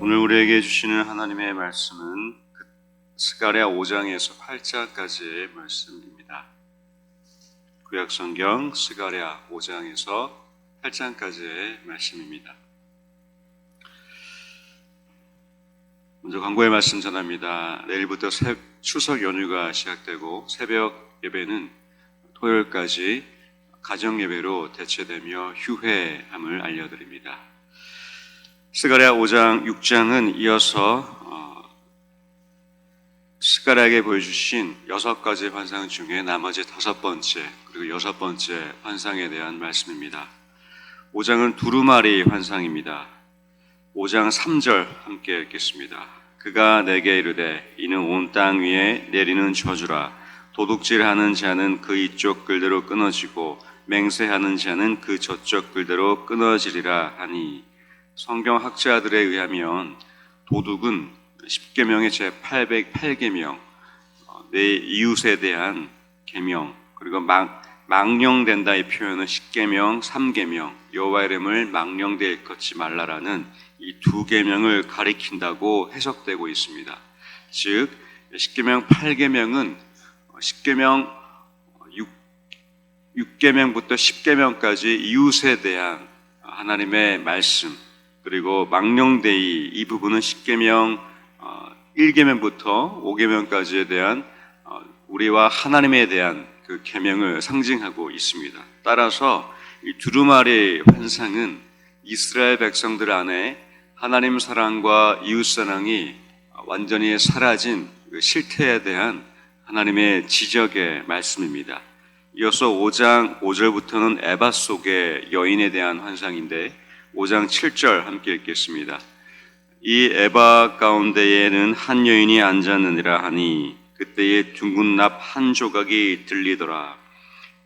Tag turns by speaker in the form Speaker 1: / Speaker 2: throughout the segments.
Speaker 1: 오늘 우리에게 주시는 하나님의 말씀은 스가랴 5장에서 8장까지의 말씀입니다. 구약성경 스가랴 5장에서 8장까지의 말씀입니다. 먼저 광고의 말씀 전합니다. 내일부터 추석 연휴가 시작되고 새벽 예배는 토요일까지 가정 예배로 대체되며 휴회함을 알려드립니다. 스가랴 5장, 6장은 이어서 스가랴에게 보여주신 6가지 환상 중에 나머지 5번째 그리고 6번째 환상에 대한 말씀입니다. 5장은 두루마리 환상입니다. 5장 3절 함께 읽겠습니다. 그가 내게 이르되 이는 온 땅 위에 내리는 저주라. 도둑질하는 자는 그 이쪽 글대로 끊어지고 맹세하는 자는 그 저쪽 글대로 끊어지리라 하니, 성경학자들에 의하면 도둑은 십계명의 제808계명, 내 이웃에 대한 계명, 그리고 망령된다 이 표현은 십계명 3계명, 여호와 이름을 망령되어 일컫지 말라라는 이 두 계명을 가리킨다고 해석되고 있습니다. 즉 십계명 8계명은 십계명 6계명부터 10계명까지 이웃에 대한 하나님의 말씀, 그리고 망령되이 이 부분은 십계명 1계명부터 5계명까지에 대한 우리와 하나님에 대한 그 계명을 상징하고 있습니다. 따라서 이 두루마리 환상은 이스라엘 백성들 안에 하나님 사랑과 이웃 사랑이 완전히 사라진 그 실태에 대한 하나님의 지적의 말씀입니다. 이어서 5장 5절부터는 에바 속의 여인에 대한 환상인데 5장 7절 함께 읽겠습니다. 이 에바 가운데에는 한 여인이 앉았느니라 하니 그때에 둥근 납 한 조각이 들리더라.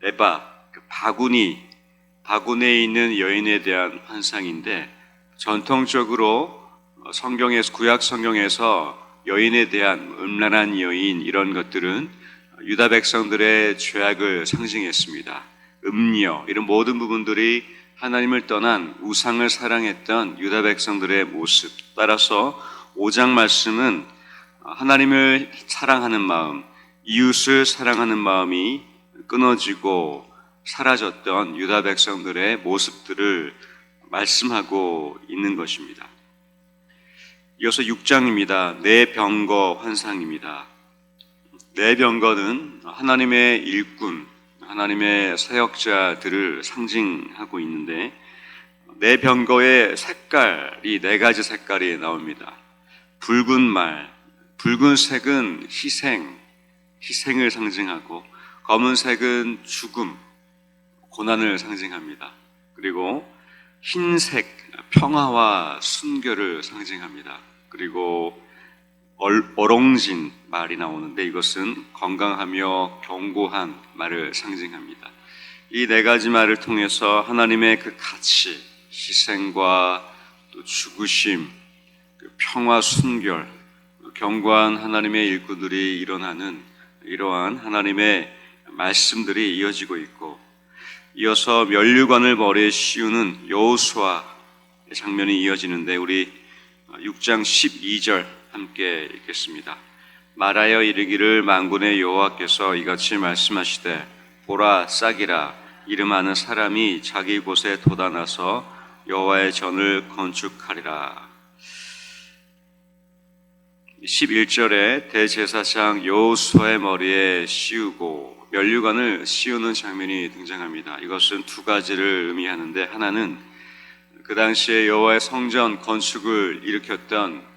Speaker 1: 에바, 바구니에 있는 여인에 대한 환상인데, 전통적으로 구약 성경에서 여인에 대한 음란한 여인, 이런 것들은 유다 백성들의 죄악을 상징했습니다. 음녀, 이런 모든 부분들이 하나님을 떠난 우상을 사랑했던 유다 백성들의 모습. 따라서 5장 말씀은 하나님을 사랑하는 마음, 이웃을 사랑하는 마음이 끊어지고 사라졌던 유다 백성들의 모습들을 말씀하고 있는 것입니다. 이어서 6장입니다. 내병거 환상입니다. 내병거는 하나님의 일꾼, 하나님의 사역자들을 상징하고 있는데, 내병거의 색깔이 4가지 색깔이 나옵니다. 붉은색은 희생을 상징하고, 검은색은 죽음, 고난을 상징합니다. 그리고 흰색, 평화와 순결을 상징합니다. 그리고 어롱진 말이 나오는데 이것은 건강하며 견고한 말을 상징합니다. 이 4가지 말을 통해서 하나님의 그 가치, 희생과 또 죽으심, 평화, 순결, 견고한 하나님의 일꾼들이 일어나는 이러한 하나님의 말씀들이 이어지고 있고, 이어서 면류관을 머리에 씌우는 여호수아의 장면이 이어지는데 우리 6장 12절 함께 읽겠습니다. 말하여 이르기를 만군의 여호와께서 이같이 말씀하시되 보라, 싹이라 이름하는 사람이 자기 곳에 돋아나서 여호와의 전을 건축하리라. 11절에 대제사장 여호수아의 머리에 씌우고 면류관을 씌우는 장면이 등장합니다. 이것은 2가지를 의미하는데, 하나는 그 당시에 여호와의 성전 건축을 일으켰던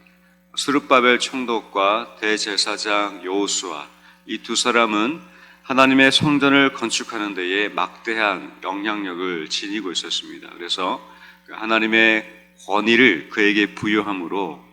Speaker 1: 스룹바벨 총독과 대제사장 여호수아, 이 2사람은 하나님의 성전을 건축하는 데에 막대한 영향력을 지니고 있었습니다. 그래서 하나님의 권위를 그에게 부여함으로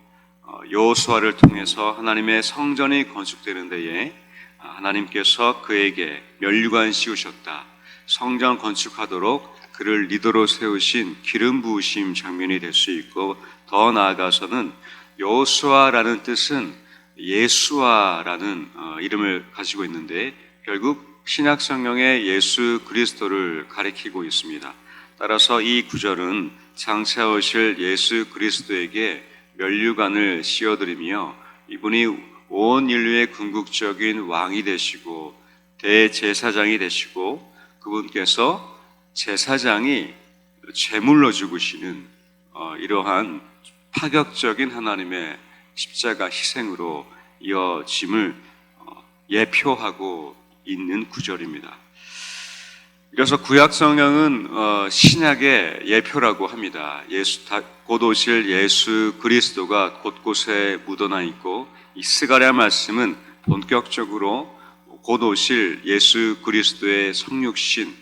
Speaker 1: 여호수아를 통해서 하나님의 성전이 건축되는 데에 하나님께서 그에게 면류관 씌우셨다. 성전 건축하도록 그를 리더로 세우신 기름 부으심 장면이 될 수 있고, 더 나아가서는 여호수아라는 뜻은 예수아라는 이름을 가지고 있는데 결국 신약 성경의 예수 그리스도를 가리키고 있습니다. 따라서 이 구절은 장차 오실 예수 그리스도에게 면류관을 씌워드리며 이분이 온 인류의 궁극적인 왕이 되시고 대제사장이 되시고 그분께서 제사장이 제물로 죽으시는 이러한 파격적인 하나님의 십자가 희생으로 이어짐을 예표하고 있는 구절입니다. 그래서 구약 성경은 신약의 예표라고 합니다. 곧 오실 예수 그리스도가 곳곳에 묻어나 있고 이 스가랴 말씀은 본격적으로 곧 오실 예수 그리스도의 성육신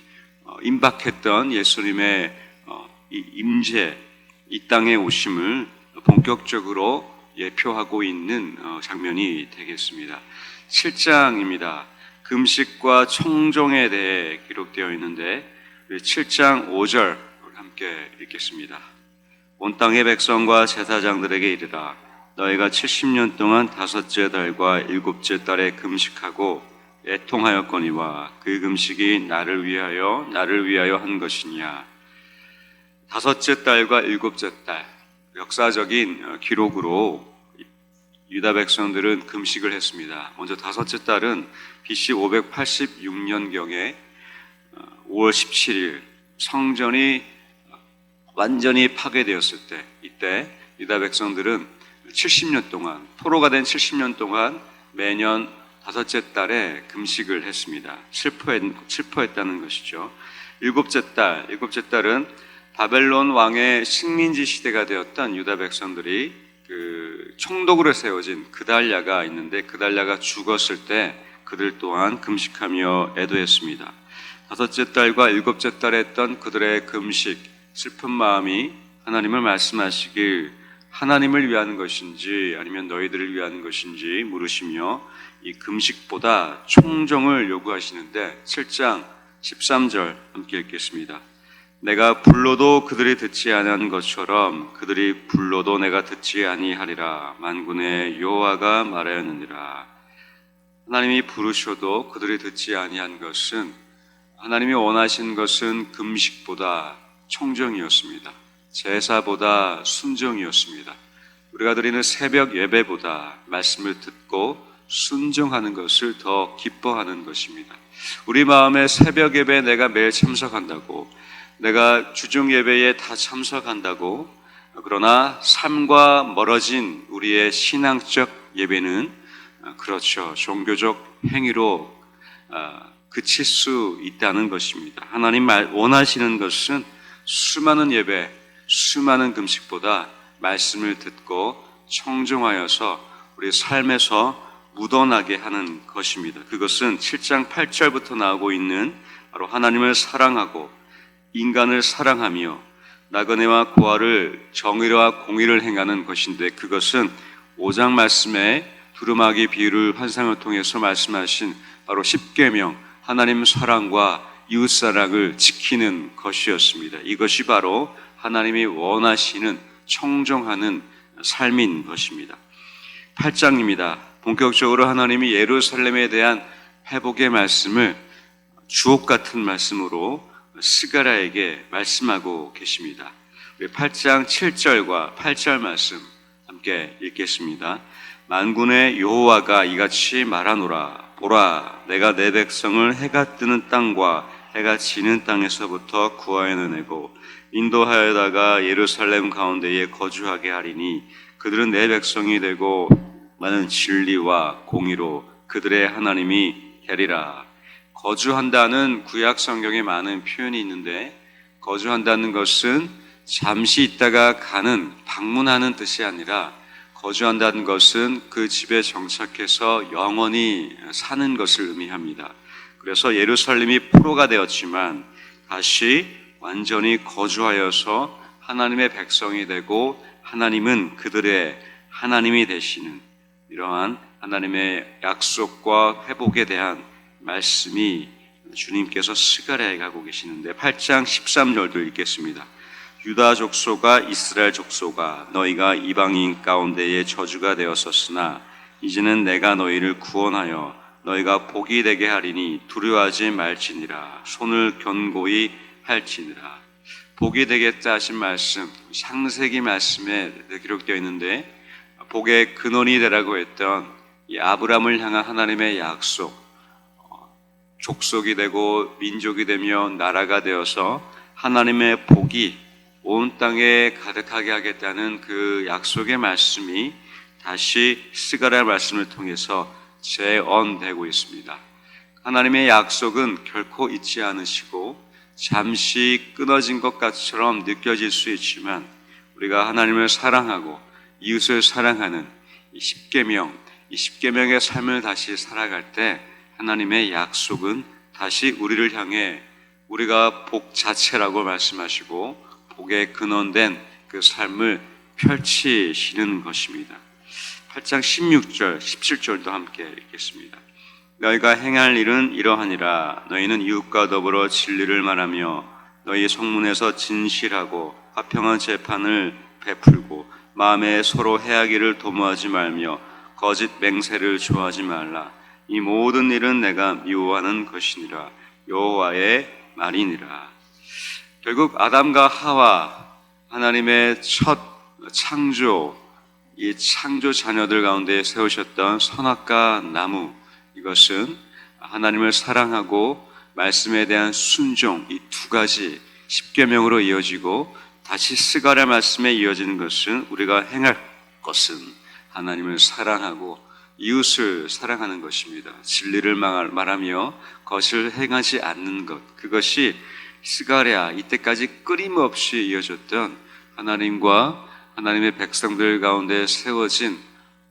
Speaker 1: 임박했던 예수님의 임재 이 땅에 오심을 본격적으로 예표하고 있는 장면이 되겠습니다. 7장입니다. 금식과 청종에 대해 기록되어 있는데 7장 5절 함께 읽겠습니다. 온 땅의 백성과 제사장들에게 이르라 너희가 70년 동안 다섯째 달과 일곱째 달에 금식하고 애통하였거니와 그 금식이 나를 위하여 한 것이냐. 다섯째 달과 일곱째 달 역사적인 기록으로 유다 백성들은 금식을 했습니다. 먼저 다섯째 달은 BC 586년경에 5월 17일 성전이 완전히 파괴되었을 때 이때 유다 백성들은 70년 동안 포로가 된 70년 동안 매년 다섯째 달에 금식을 했습니다. 슬퍼했다는 것이죠. 일곱째 달은 바벨론 왕의 식민지 시대가 되었던 유다 백성들이 그 총독으로 세워진 그달랴가 있는데 그달랴가 죽었을 때 그들 또한 금식하며 애도했습니다. 다섯째 달과 일곱째 달에 했던 그들의 금식, 슬픈 마음이 하나님을 말씀하시길 하나님을 위한 것인지 아니면 너희들을 위한 것인지 물으시며 이 금식보다 청종을 요구하시는데 7장 13절 함께 읽겠습니다. 내가 불러도 그들이 듣지 아니한 것처럼 그들이 불러도 내가 듣지 아니하리라. 만군의 여호와가 말하였느니라. 하나님이 부르셔도 그들이 듣지 아니한 것은 하나님이 원하신 것은 금식보다 청정이었습니다. 제사보다 순종이었습니다. 우리가 드리는 새벽 예배보다 말씀을 듣고 순종하는 것을 더 기뻐하는 것입니다. 우리 마음에 새벽 예배에 내가 매일 참석한다고, 내가 주중 예배에 다 참석한다고, 그러나 삶과 멀어진 우리의 신앙적 예배는 그렇죠. 종교적 행위로 그칠 수 있다는 것입니다. 하나님 원하시는 것은 수많은 예배, 수많은 금식보다 말씀을 듣고 청종하여서 우리 삶에서 묻어나게 하는 것입니다. 그것은 7장 8절부터 나오고 있는 바로 하나님을 사랑하고 인간을 사랑하며 나그네와 고아를 정의와 공의를 행하는 것인데 그것은 5장 말씀에 두루마기 비유를 환상을 통해서 말씀하신 바로 십계명 하나님 사랑과 이웃 사랑을 지키는 것이었습니다. 이것이 바로 하나님이 원하시는 청정하는 삶인 것입니다. 8장입니다. 본격적으로 하나님이 예루살렘에 대한 회복의 말씀을 주옥 같은 말씀으로 스가랴에게 말씀하고 계십니다. 우리 8장 7절과 8절 말씀 함께 읽겠습니다. 만군의 여호와가 이같이 말하노라. 보라, 내가 내 백성을 해가 뜨는 땅과 해가 지는 땅에서부터 구하여내고 인도하여다가 예루살렘 가운데에 거주하게 하리니 그들은 내 백성이 되고 많은 진리와 공의로 그들의 하나님이 되리라. 거주한다는 구약 성경에 많은 표현이 있는데 거주한다는 것은 잠시 있다가 가는 방문하는 뜻이 아니라 거주한다는 것은 그 집에 정착해서 영원히 사는 것을 의미합니다. 그래서 예루살렘이 포로가 되었지만 다시 완전히 거주하여서 하나님의 백성이 되고 하나님은 그들의 하나님이 되시는 이러한 하나님의 약속과 회복에 대한 말씀이 주님께서 스가랴에 가고 계시는데 8장 13절도 읽겠습니다. 유다 족속과 이스라엘 족속아 너희가 이방인 가운데에 저주가 되었었으나 이제는 내가 너희를 구원하여 너희가 복이 되게 하리니 두려워하지 말지니라. 손을 견고히 할지니라. 복이 되겠다 하신 말씀, 창세기 말씀에 기록되어 있는데 복의 근원이 되라고 했던 이 아브라함을 향한 하나님의 약속, 족속이 되고 민족이 되며 나라가 되어서 하나님의 복이 온 땅에 가득하게 하겠다는 그 약속의 말씀이 다시 스가랴 말씀을 통해서 재언되고 있습니다. 하나님의 약속은 결코 잊지 않으시고 잠시 끊어진 것 같처럼 느껴질 수 있지만 우리가 하나님을 사랑하고 이웃을 사랑하는 이 십계명의 삶을 다시 살아갈 때 하나님의 약속은 다시 우리를 향해 우리가 복 자체라고 말씀하시고 복의 근원된 그 삶을 펼치시는 것입니다. 8장 16절, 17절도 함께 읽겠습니다. 너희가 행할 일은 이러하니라. 너희는 이웃과 더불어 진리를 말하며 너희 성문에서 진실하고 화평한 재판을 베풀고 마음에 서로 해하기를 도모하지 말며 거짓 맹세를 좋아하지 말라. 이 모든 일은 내가 미워하는 것이니라. 여호와의 말이니라. 결국 아담과 하와, 하나님의 첫 창조, 이 창조 자녀들 가운데 세우셨던 선악과 나무, 이것은 하나님을 사랑하고 말씀에 대한 순종, 이 두 가지 십계명으로 이어지고 다시 스가랴 말씀에 이어지는 것은 우리가 행할 것은 하나님을 사랑하고 이웃을 사랑하는 것입니다. 진리를 말하며 것을 행하지 않는 것, 그것이 스가랴 이때까지 끊임없이 이어졌던 하나님과 하나님의 백성들 가운데 세워진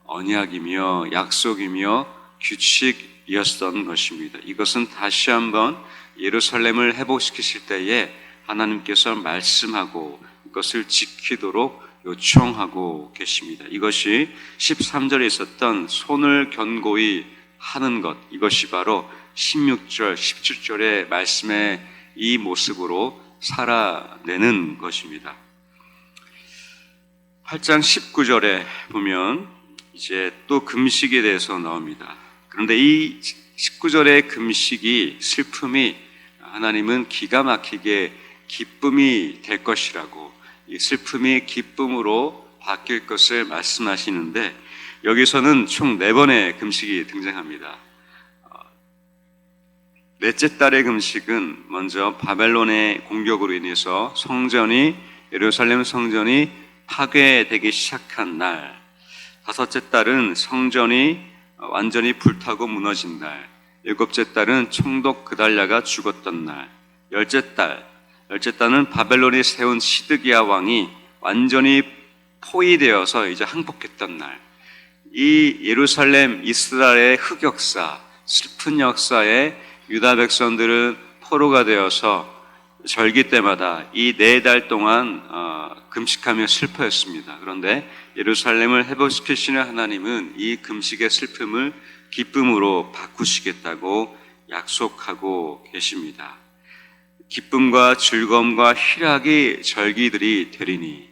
Speaker 1: 언약이며 약속이며 규칙이었던 것입니다. 이것은 다시 한번 예루살렘을 회복시키실 때에 하나님께서 말씀하고 이것을 지키도록 요청하고 계십니다. 이것이 13절에 있었던 손을 견고히 하는 것, 이것이 바로 16절, 17절의 말씀의 이 모습으로 살아내는 것입니다. 8장 19절에 보면 이제 또 금식에 대해서 나옵니다. 그런데 이 19절의 금식이, 슬픔이 하나님은 기가 막히게 기쁨이 될 것이라고, 이 슬픔이 기쁨으로 바뀔 것을 말씀하시는데 여기서는 총 4번의 금식이 등장합니다. 넷째 달의 금식은 먼저 바벨론의 공격으로 인해서 예루살렘 성전이 파괴되기 시작한 날, 다섯째 달은 성전이 완전히 불타고 무너진 날, 일곱째 달은 총독 그달랴가 죽었던 날, 열째 달은 바벨론이 세운 시드기야 왕이 완전히 포위되어서 이제 항복했던 날. 이 예루살렘 이스라엘의 흑역사, 슬픈 역사에 유다 백성들은 포로가 되어서 절기 때마다 이 4달 동안 금식하며 슬퍼했습니다. 그런데 예루살렘을 회복시키시는 하나님은 이 금식의 슬픔을 기쁨으로 바꾸시겠다고 약속하고 계십니다. 기쁨과 즐거움과 희락이 절기들이 되리니,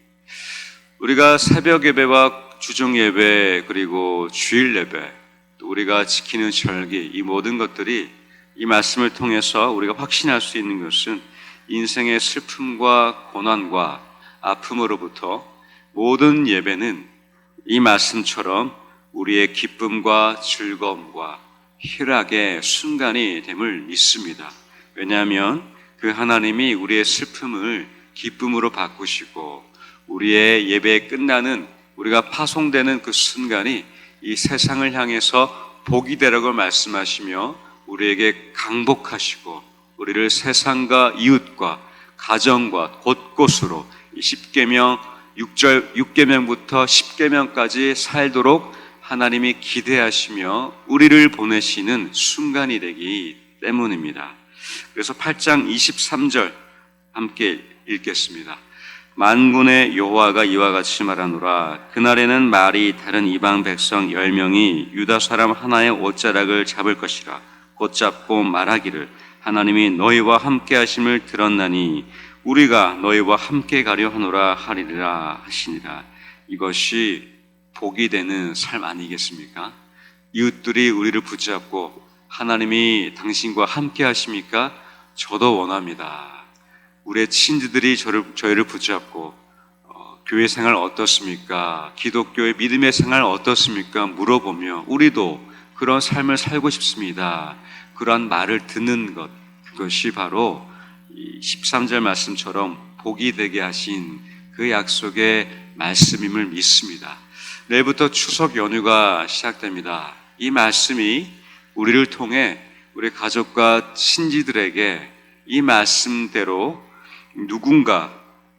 Speaker 1: 우리가 새벽 예배와 주중 예배 그리고 주일 예배, 또 우리가 지키는 절기, 이 모든 것들이 이 말씀을 통해서 우리가 확신할 수 있는 것은 인생의 슬픔과 고난과 아픔으로부터 모든 예배는 이 말씀처럼 우리의 기쁨과 즐거움과 희락의 순간이 됨을 믿습니다. 왜냐하면 그 하나님이 우리의 슬픔을 기쁨으로 바꾸시고 우리의 예배에 끝나는, 우리가 파송되는 그 순간이 이 세상을 향해서 복이 되라고 말씀하시며 우리에게 강복하시고 우리를 세상과 이웃과 가정과 곳곳으로 이 10계명 6계명부터 10계명까지 살도록 하나님이 기대하시며 우리를 보내시는 순간이 되기 때문입니다. 그래서 8장 23절 함께 읽겠습니다. 만군의 여호와가 이와 같이 말하노라. 그날에는 말이 다른 이방 백성 10명이 유다 사람 하나의 옷자락을 잡을 것이라. 곧 잡고 말하기를 하나님이 너희와 함께 하심을 들었나니 우리가 너희와 함께 가려 하노라 하리라 하시니라. 이것이 복이 되는 삶 아니겠습니까? 이웃들이 우리를 붙잡고 하나님이 당신과 함께 하십니까? 저도 원합니다. 우리의 친지들이 저희를 붙잡고 교회 생활 어떻습니까? 기독교의 믿음의 생활 어떻습니까? 물어보며 우리도 그런 삶을 살고 싶습니다. 그런 말을 듣는 것, 그것이 바로 이 13절 말씀처럼 복이 되게 하신 그 약속의 말씀임을 믿습니다. 내일부터 추석 연휴가 시작됩니다. 이 말씀이 우리를 통해 우리 가족과 친지들에게 이 말씀대로 누군가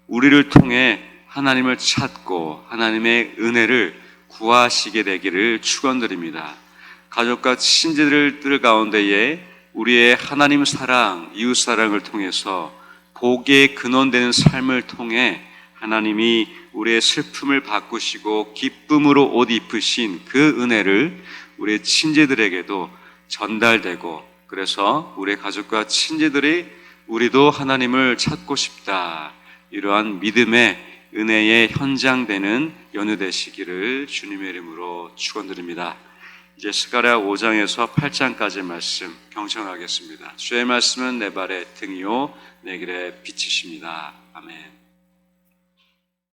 Speaker 1: 우리를 통해 하나님을 찾고 하나님의 은혜를 구하시게 되기를 축원드립니다. 가족과 친지들 가운데에 우리의 하나님 사랑, 이웃 사랑을 통해서 복의 근원되는 삶을 통해 하나님이 우리의 슬픔을 바꾸시고 기쁨으로 옷 입으신 그 은혜를 우리의 친지들에게도 전달되고, 그래서 우리의 가족과 친지들이 우리도 하나님을 찾고 싶다, 이러한 믿음의 은혜의 현장되는 연휴 되시기를 주님의 이름으로 축원드립니다. 이제 스가랴 5장에서 8장까지 말씀 경청하겠습니다. 주의 말씀은 내 발의 등이요 내 길의 빛이십니다. 아멘.